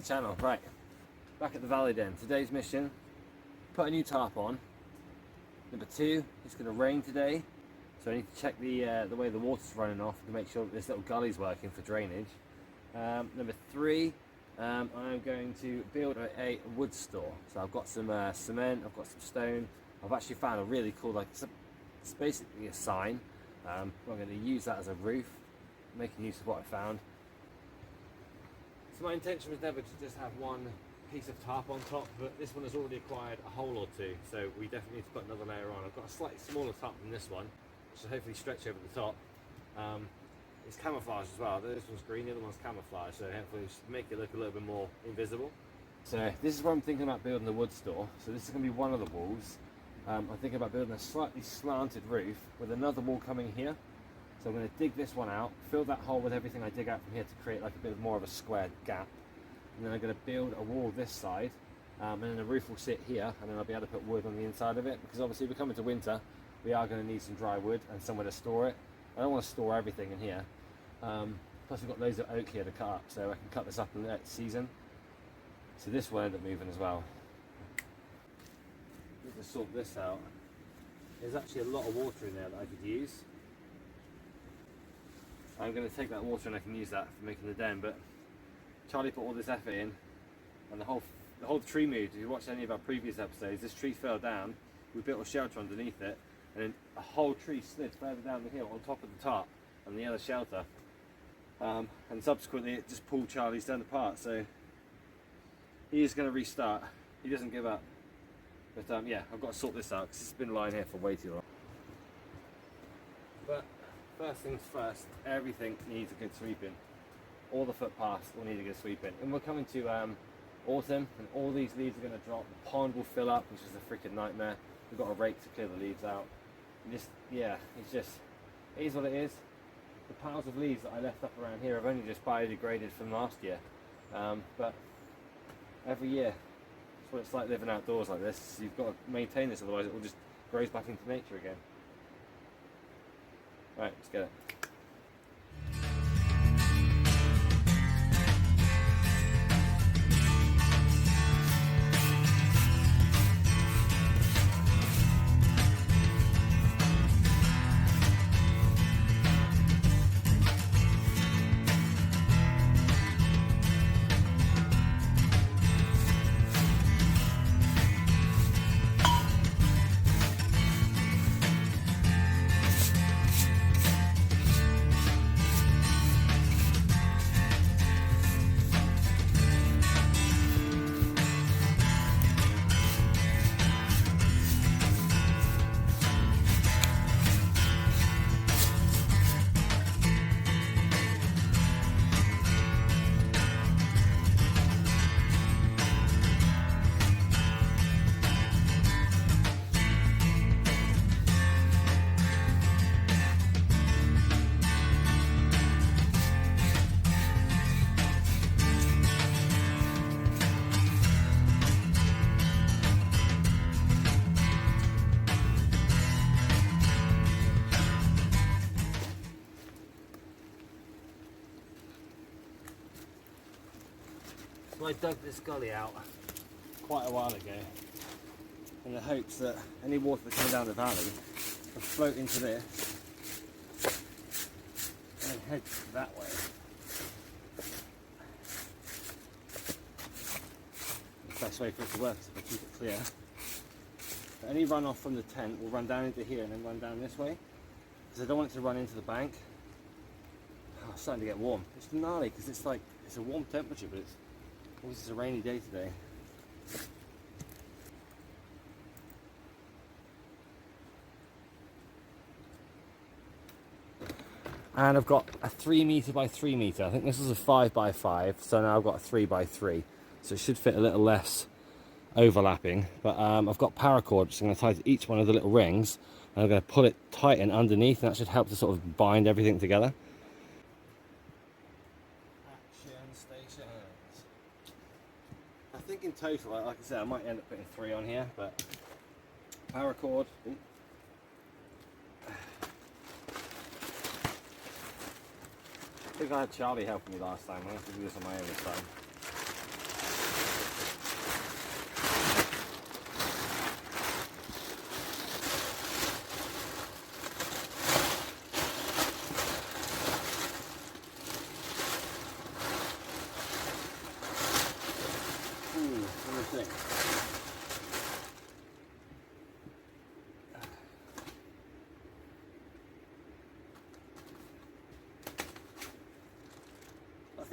the channel. Right, back at the valley den. Today's mission, put a new tarp on. Number 2, it's going to rain today, so I need to check the way the water's running off to make sure that this little gully's working for drainage. Number 3, I'm going to build a wood store. So I've got some cement, I've got some stone. I've actually found a really cool, like it's basically a sign. I'm going to use that as a roof, making use of what I found. So my intention was never to just have one piece of tarp on top, but this one has already acquired a hole or two, so we definitely need to put another layer on. I've got a slightly smaller tarp than this one, which will hopefully stretch over the top. It's camouflage as well. This one's green, the other one's camouflage, so hopefully just make it look a little bit more invisible. So this is where I'm thinking about building the wood store. So this is going to be one of the walls. I'm thinking about building a slightly slanted roof with another wall coming here. So I'm going to dig this one out, fill that hole with everything I dig out from here to create like a bit more of a square gap. And then I'm going to build a wall this side, and then the roof will sit here, and then I'll be able to put wood on the inside of it, because obviously we're coming to winter, we are going to need some dry wood and somewhere to store it. I don't want to store everything in here. Plus we've got loads of oak here to cut up, so I can cut this up in the next season. So this will end up moving as well. Need to sort this out. There's actually a lot of water in there that I could use. I'm going to take that water and I can use that for making the den, but Charlie put all this effort in, and the whole tree moved. If you watched any of our previous episodes, this tree fell down, we built a shelter underneath it, and then a whole tree slid further down the hill on top of the tarp and the other shelter. And subsequently it just pulled Charlie's den apart, so he is going to restart. He doesn't give up. But yeah, I've got to sort this out because it's been lying here for way too long. But first things first, everything needs a good sweeping. All the footpaths will need a good sweeping. And we're coming to autumn, and all these leaves are going to drop. The pond will fill up, which is a freaking nightmare. We've got a rake to clear the leaves out. And just, yeah, it is what it is. The piles of leaves that I left up around here have only just biodegraded from last year. But every year, that's what it's like living outdoors like this. You've got to maintain this, otherwise it will just grows back into nature again. Right, let's get it. So I dug this gully out quite a while ago in the hopes that any water that comes down the valley will float into this and then head that way. The best way for it to work is if I keep it clear. But any runoff from the tent will run down into here and then run down this way, because I don't want it to run into the bank. Oh, it's starting to get warm. It's gnarly because it's like, it's a warm temperature, but it's a rainy day today. And I've got a 3 metre by 3 metre. I think this is a 5 by 5, so now I've got a 3 by 3. So it should fit a little less overlapping. But I've got paracord, so I'm going to tie to each one of the little rings, and I'm going to pull it tight and underneath, and that should help to sort of bind everything together. I think in total, like I said, I might end up putting 3 on here, but paracord. I think I had Charlie helping me last time. I have to do this on my own this time.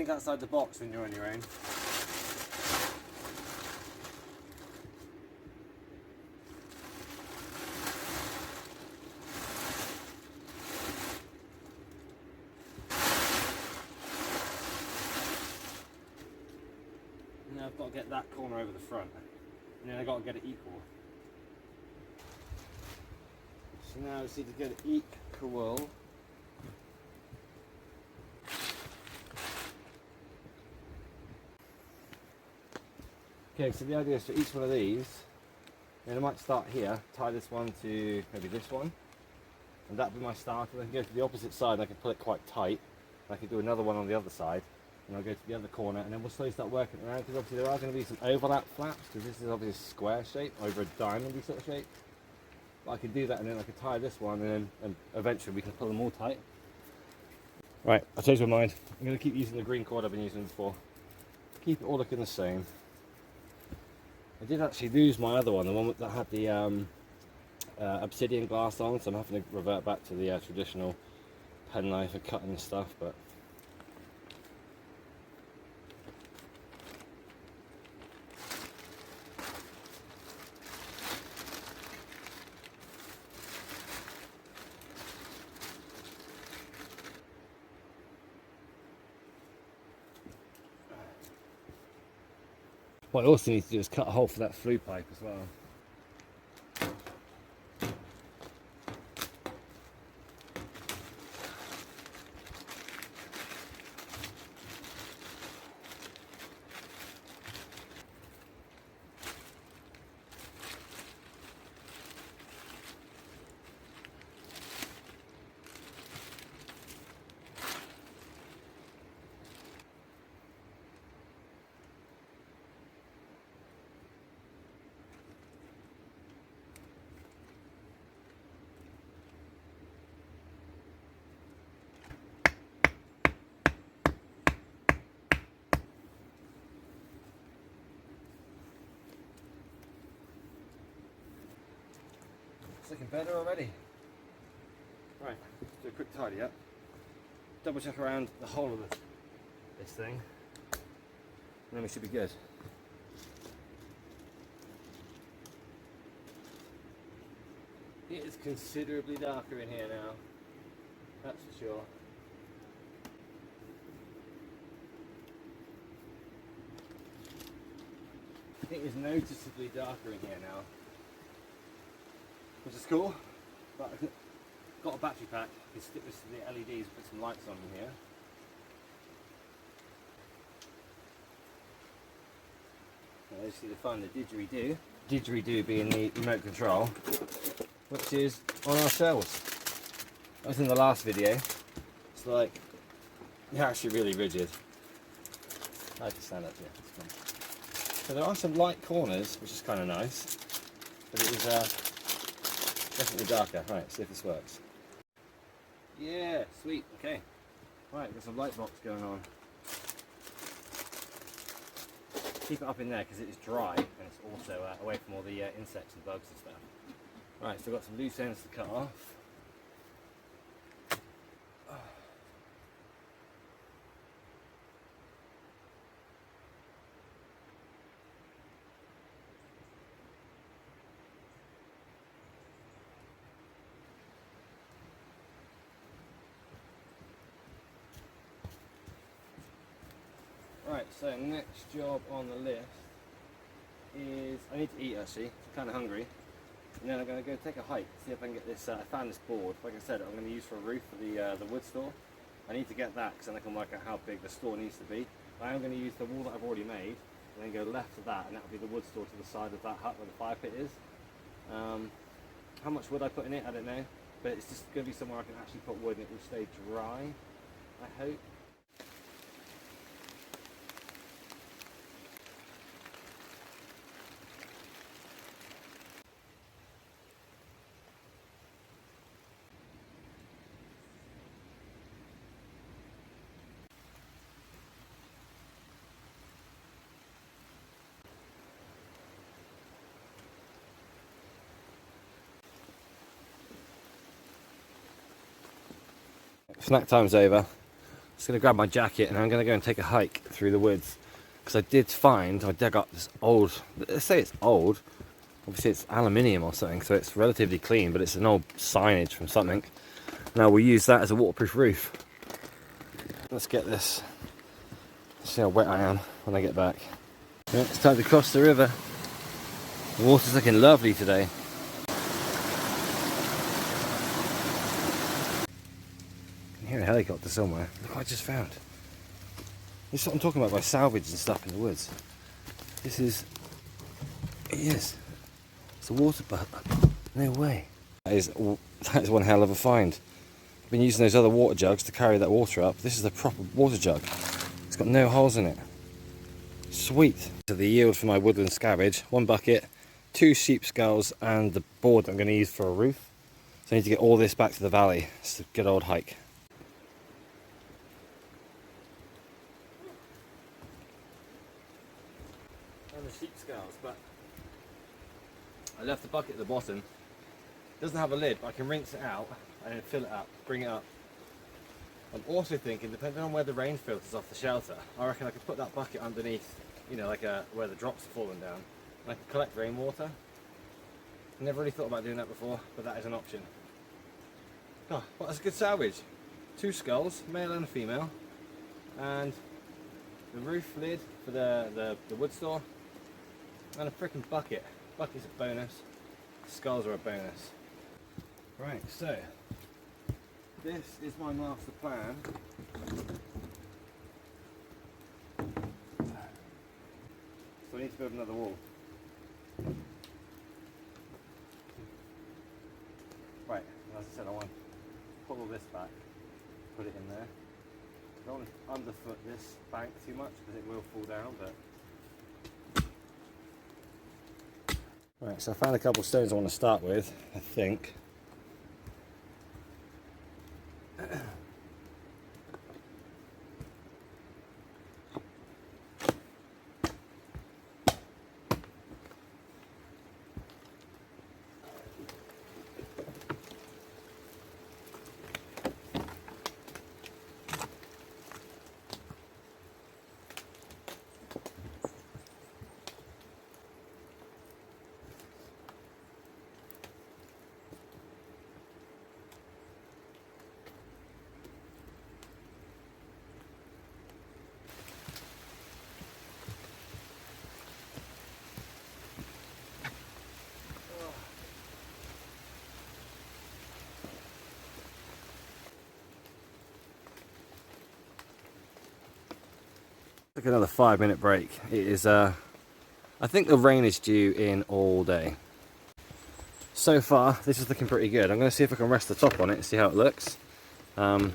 think outside the box when you're on your own. Now I've got to get that corner over the front, and then I've got to get it equal. So now I just need to get it equal. Okay, so the idea is for each one of these, and I might start here, tie this one to maybe this one, and that'll be my start, and I can go to the opposite side and I can pull it quite tight. I can do another one on the other side, and I'll go to the other corner, and then we'll slowly start working around, because obviously there are going to be some overlap flaps, because this is obviously a square shape over a diamondy sort of shape. But I can do that, and then I can tie this one, and eventually we can pull them all tight. Right, I've changed my mind. I'm going to keep using the green cord I've been using before. Keep it all looking the same. I did actually lose my other one, the one that had the obsidian glass on, so I'm having to revert back to the traditional penknife for cutting stuff. But what I also need to do is cut a hole for that flue pipe as well. It's looking better already. Right, let's do a quick tidy up. Double check around the whole of this thing, and then we should be good. It is considerably darker in here now, that's for sure. It is noticeably darker in here now, which is cool, but I've got a battery pack. You can stick this to the LEDs and put some lights on in here. Now you see the fun, the didgeridoo. Didgeridoo being the remote control, which is on our shelves. That was in the last video. It's like, they're actually really rigid. I have to stand up here, it's fun. So there are some light corners, which is kind of nice, but it is definitely darker. Right, see if this works. Yeah, sweet, okay. Right, got some light box going on. Keep it up in there because it is dry and it's also away from all the insects and bugs and stuff. Right, so I've got some loose ends to cut off. Right, so next job on the list is, I need to eat actually, I'm kind of hungry, and then I'm going to go take a hike, see if I can get this, I found this board, like I said, I'm going to use for a roof for the wood store. I need to get that because then I can work out how big the store needs to be. I am going to use the wall that I've already made, and then go left of that, and that will be the wood store to the side of that hut where the fire pit is. How much wood I put in it, I don't know, but it's just going to be somewhere I can actually put wood and it will stay dry, I hope. Snack time's over, Just going to grab my jacket and I'm going to go and take a hike through the woods. Because I dug up this old, let's say it's old, obviously it's aluminium or something, so it's relatively clean, but it's an old signage from something. Now we'll use that as a waterproof roof. Let's get this. See how wet I am when I get back. Yeah, it's time to cross the river. The water's looking lovely today. I can hear a helicopter somewhere. Look what I just found. This is what I'm talking about by salvage and stuff in the woods. It is. It's a water butt. No way. That is one hell of a find. I've been using those other water jugs to carry that water up. This is the proper water jug. It's got no holes in it. Sweet. So the yield for my woodland scabbage, 1 bucket, 2 sheep skulls, and the board that I'm going to use for a roof. So I need to get all this back to the valley. It's a good old hike. And the sheep skulls, but I left the bucket at the bottom. It doesn't have a lid, but I can rinse it out and then fill it up, bring it up. I'm also thinking, depending on where the rain filters off the shelter, I reckon I could put that bucket underneath, you know, like where the drops are falling down, and I can collect rainwater. I never really thought about doing that before, but that is an option. Oh, well, that's a good salvage. 2 skulls, male and a female, and the roof lid for the wood store, and a freaking bucket. Bucket's a bonus, skulls are a bonus. Right, so this is my master plan. So I need to build another wall. Right, as I said, I want to pull all this back, put it in there. I don't want to underfoot this bank too much because it will fall down, but... Right, so I found a couple of stones I want to start with, I think. Took another 5-minute break. It is, I think the rain is due in all day. So far, this is looking pretty good. I'm going to see if I can rest the top on it and see how it looks. Huh.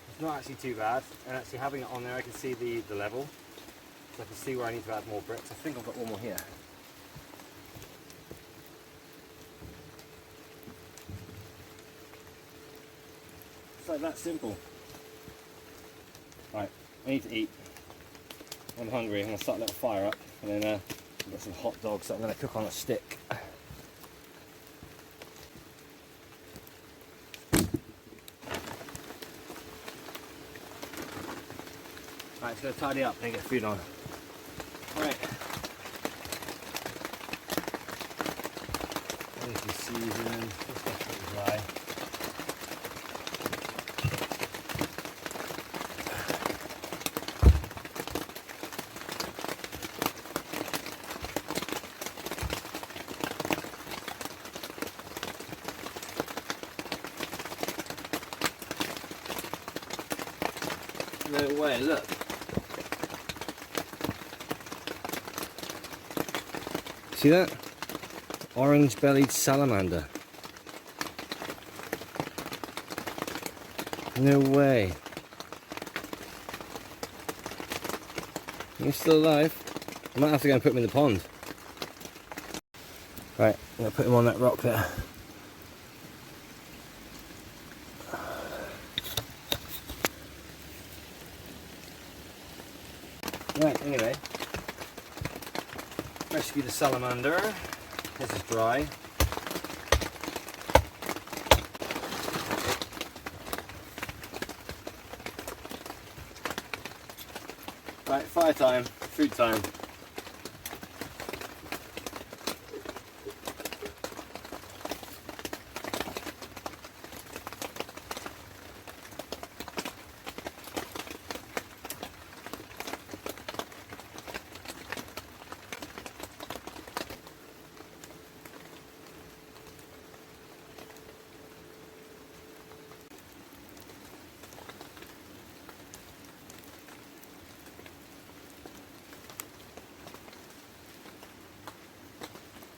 It's not actually too bad, and actually having it on there I can see the level. So I can see where I need to add more bricks. I think I've got one more here. It's like that simple. Right, I need to eat. I'm hungry. I'm going to start a little fire up, and then I've got some hot dogs that I'm going to cook on a stick. Right, just going to tidy up and get food on. Right. There's the seasoning. This stuff's pretty dry. No way, look. See that? Orange-bellied salamander. No way. You're still alive? I might have to go and put him in the pond. Right, I'm going to put him on that rock there. Right, anyway, rescue the salamander. This is dry. Right, fire time, food time.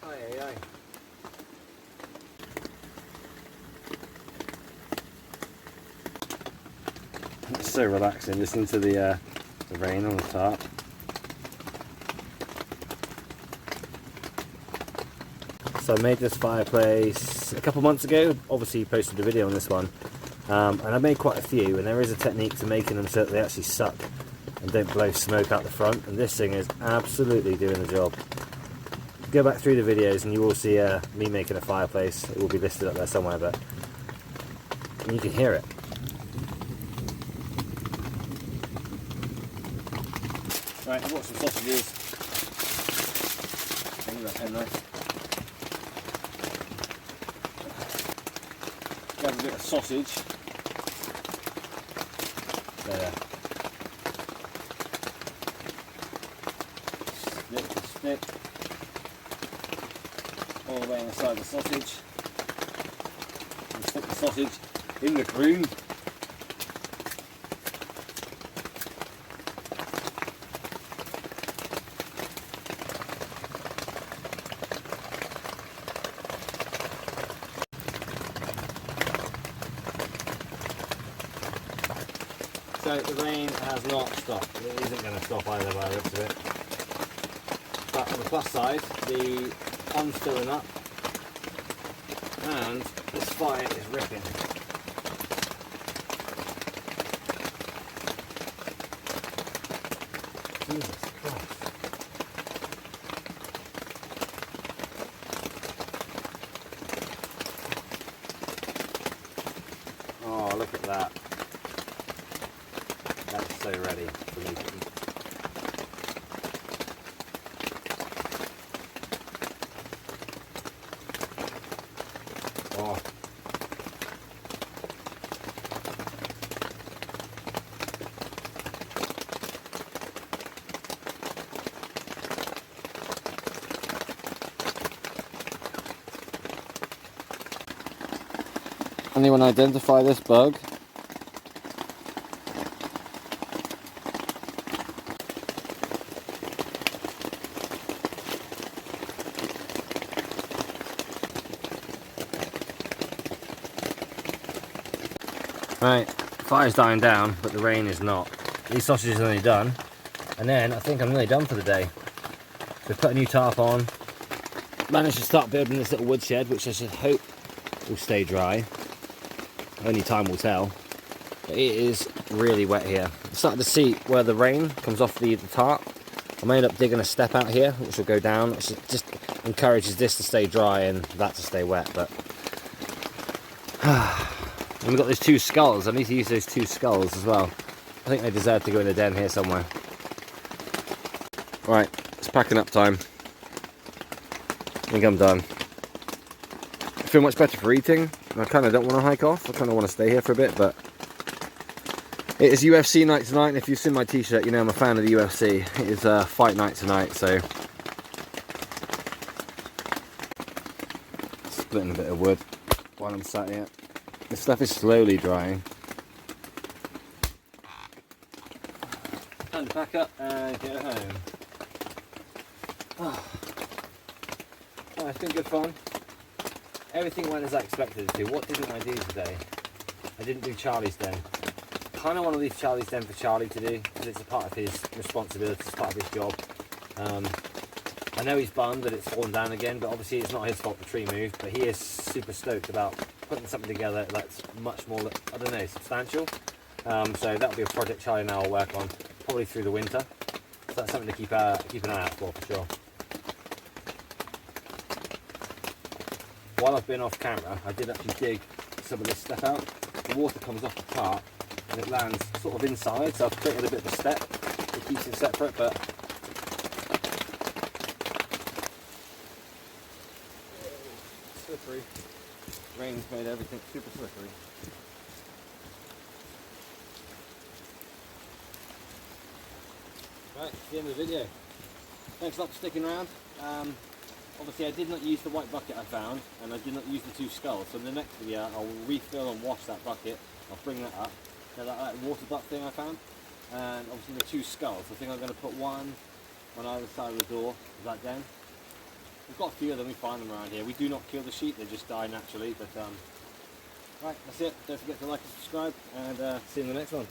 Aye. It's so relaxing listening to the rain on the tarp. So I made this fireplace a couple months ago, obviously posted a video on this one, and I made quite a few, and there is a technique to making them so that they actually suck and don't blow smoke out the front, and this thing is absolutely doing the job. Go back through the videos and you will see me making a fireplace. It will be listed up there somewhere, but you can hear it. Right, I've got some sausages. That pen knife. Grab a bit of sausage. There. Snip. All the way inside the sausage, and stick the sausage in the ground. So the rain has not stopped. It isn't going to stop either by the looks of it. But on the plus side, the pond's filling up and this fire is ripping. Jesus Christ. Oh, look at that. That's so ready for me to eat. Oh. Anyone identify this bug? Right, fire's dying down, but the rain is not. These sausages are nearly done, and then I think I'm nearly done for the day. So put a new tarp on, managed to start building this little woodshed, which I should hope will stay dry. Only time will tell. But it is really wet here. I'm starting to see where the rain comes off the tarp. I may end up digging a step out here, which will go down, which just encourages this to stay dry and that to stay wet. But and we've got those two skulls. I need to use those two skulls as well. I think they deserve to go in the den here somewhere. Right, it's packing up time. I think I'm done. I feel much better for eating. I kind of don't want to hike off. I kind of want to stay here for a bit, but it is UFC night tonight, and if you've seen my t-shirt, you know I'm a fan of the UFC. It is fight night tonight, so splitting a bit of wood while I'm sat here. This stuff is slowly drying. Time to pack up and go home. Oh, it's been good fun. Everything went as I expected it to. What didn't I do today? I didn't do Charlie's den. Kind of want to leave Charlie's den for Charlie to do, because it's a part of his responsibility, it's part of his job. I know he's bummed that it's fallen down again, but obviously it's not his fault the tree moved, but he is super stoked about putting something together that's much more, I don't know, substantial. So that'll be a project Charlie and I will work on, probably through the winter. So that's something to keep an eye out for sure. While I've been off camera, I did actually dig some of this stuff out. The water comes off the tarp and it lands sort of inside, so I've created a bit of a step that keeps it separate, but slippery. Rain's made everything super slippery. Right, that's the end of the video. Thanks a lot for sticking around. Obviously I did not use the white bucket I found, and I did not use the 2 skulls, so in the next video I'll refill and wash that bucket. I'll bring that up. Now that water butt thing I found, and obviously the 2 skulls. I think I'm going to put one on either side of the door. Is that down? We've got a few of them, we find them around here. We do not kill the sheep, they just die naturally, but right, that's it. Don't forget to like and subscribe, and see you in the next one.